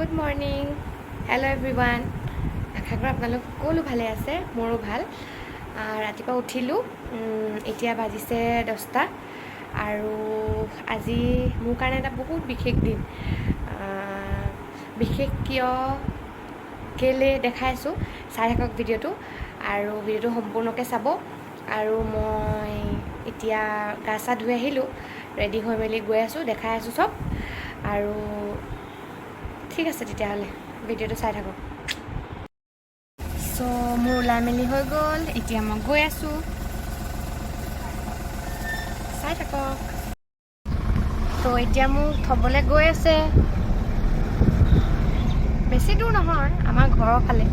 good morning hello' everyone আশা কৰোঁ আপোনালোক সকলো ভালে আছে মোৰো ভাল ৰাতিপুৱা উঠিলোঁ এতিয়া বাজিছে 10টা আৰু আজি মোৰ কাৰণে এটা বহুত বিশেষ দিন বিশেষ কিয় কেলে দেখাই আছোঁ চাই থাকক ভিডিঅ'টো আৰু ভিডিঅ'টো সম্পূৰ্ণকৈ চাব আৰু মই এতিয়া গা চা ধুই আহিলোঁ ৰেডি হৈ মেলি গৈ আছোঁ দেখাই আছোঁ চব আৰু ঠিক আছে তেতিয়াহ'লে ভিডিঅ'টো চাই থাকক চ' মোৰ ওলাই মেলি হৈ গ'ল এতিয়া মই গৈ আছোঁ চাই থাকক তো এতিয়া মোক থ'বলৈ গৈ আছে বেছি দূৰ নহয় আমাৰ ঘৰৰ ফালে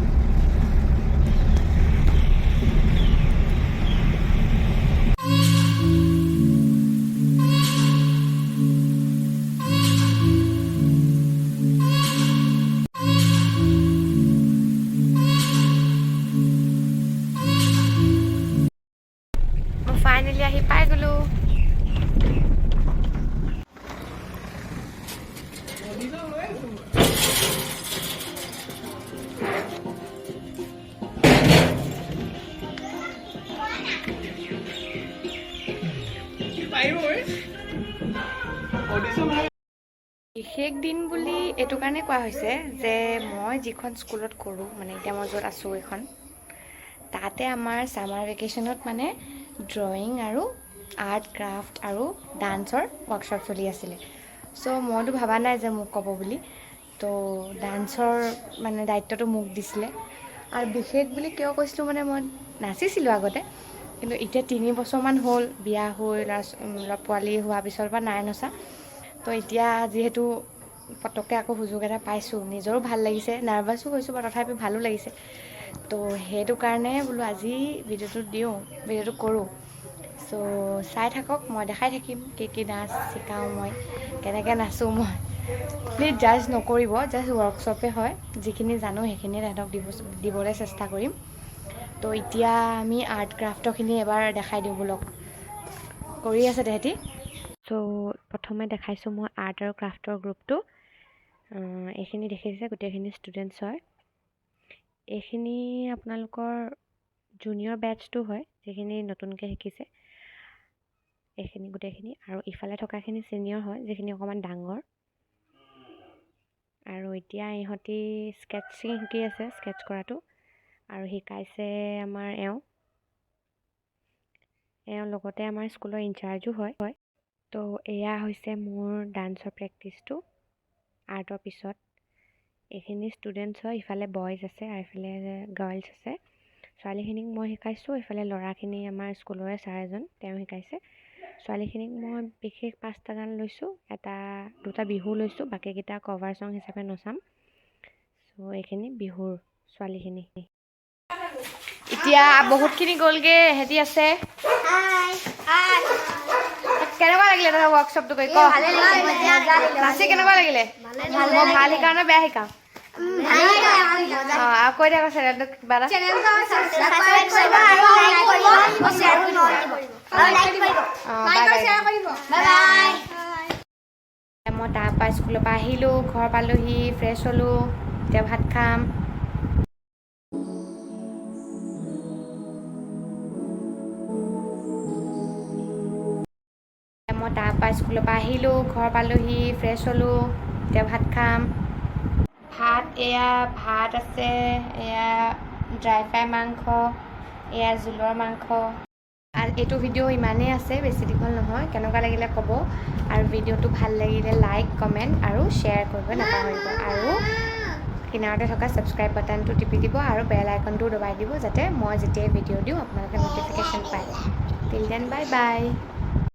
ফাইনেলি আহি পাই গ'লোঁ বিশেষ দিন বুলি এইটো কাৰণে কোৱা হৈছে যে মই যিখন স্কুলত কৰোঁ মানে এতিয়া মই য'ত আছোঁ এইখন তাতে আমাৰ ছামাৰ ভেকেশ্যনত মানে ড্ৰয়িং আৰু আৰ্ট ক্ৰাফ্ট আৰু ডান্সৰ ৱৰ্কশ্বপ চলি আছিলে চ' মইতো ভবা নাই যে মোক ক'ব বুলি তো ডান্সৰ মানে দায়িত্বটো মোক দিছিলে আৰু বিশেষ বুলি কিয় কৈছিলোঁ মানে মই নাচিছিলোঁ আগতে কিন্তু এতিয়া 3 বছৰমান হ'ল বিয়া হৈ ল'ৰা পোৱালি হোৱাৰ পিছৰ পৰা নাই নচা তো এতিয়া যিহেতু পটককৈ আকৌ সুযোগ এটা পাইছোঁ নিজৰো ভাল লাগিছে নাৰ্ভাছো হৈছোঁ বা তথাপি ভালো লাগিছে তো সেইটো কাৰণে বোলো আজি ভিডিঅ'টো কৰোঁ চ' চাই থাকক মই দেখাই থাকিম কি নাচ শিকাওঁ মই কেনেকৈ নাচোঁ মই প্লিজ জাজ নকৰিব জাষ্ট ৱৰ্কশ্বপে হয় যিখিনি জানো সেইখিনি তাহাঁতক দিবলৈ চেষ্টা কৰিম তো এতিয়া আমি আৰ্ট ক্ৰাফ্টৰখিনি এবাৰ দেখাই দিওঁ বোলক কৰি আছে তেহেঁতি চ' প্ৰথমে দেখাইছোঁ মই আৰ্ট আৰু ক্ৰাফ্টৰ গ্ৰুপটো এইখিনি দেখিছে গোটেইখিনি ষ্টুডেণ্টছ হয় এইখিনি আপোনালোকৰ জুনিয়ৰ বেটছটো হয় যিখিনি নতুনকৈ শিকিছে এইখিনি গোটেইখিনি আৰু ইফালে থকাখিনি ছিনিয়ৰ হয় যিখিনি অকণমান ডাঙৰ আৰু এতিয়া ইহঁতি স্কেটছিং শিকি আছে স্কেটছ কৰাটো আৰু শিকাইছে আমাৰ এওঁ লগতে আমাৰ স্কুলৰ ইনচাৰ্জো হয় তো এয়া হৈছে মোৰ ডান্সৰ প্ৰেক্টিছটো আৰ্টৰ পিছত এইখিনি ষ্টুডেণ্টছ হয় ইফালে বইজ আছে আৰু ইফালে গাৰ্লছ আছে ছোৱালীখিনিক মই শিকাইছোঁ ইফালে ল'ৰাখিনি আমাৰ স্কুলৰে ছাৰ এজন তেওঁ শিকাইছে ছোৱালীখিনিক মই বিশেষ 5টা গান লৈছোঁ 2টা বিহু লৈছোঁ বাকীকেইটা কভাৰ চং হিচাপে নচাম চ' এইখিনি বিহুৰ ছোৱালীখিনি এতিয়া বহুতখিনি গ'লগৈ এহেঁতি আছে কেনেকুৱা লাগিলে তহঁতৰ ৱৰ্কশ্বপটো কৰি ক নাচি কেনেকুৱা লাগিলে মই ভাল শিকাওঁ নে বেয়া শিকাওঁ আৰু কৈ দিয়া চেনেলটো কিবা এটা মই তাৰপৰা স্কুলৰ পৰা আহিলোঁ ঘৰ পালোহি ফ্ৰেছ হ'লোঁ এতিয়া ভাত খাম মই তাৰপৰা স্কুলৰ পৰা আহিলোঁ ঘৰ পালোহি ফ্ৰেছ হ'লোঁ এতিয়া ভাত খাম ভাত আছে এয়া ড্ৰাই ফ্ৰাই মাংস এয়া জোলৰ মাংস আৰু এইটো ভিডিঅ' ইমানেই আছে বেছি দীঘল নহয় কেনেকুৱা লাগিলে ক'ব আৰু ভিডিঅ'টো ভাল লাগিলে লাইক কমেণ্ট আৰু শ্বেয়াৰ কৰিব নাপাহৰিব আৰু কিনাৰতে থকা ছাবস্ক্ৰাইব বাটনটো টিপি দিব আৰু বেল আইকনটোও দবাই দিব যাতে মই যেতিয়াই ভিডিঅ' দিওঁ আপোনালোকে ন'টিফিকেশ্যন পায় টিল দেন বাই বাই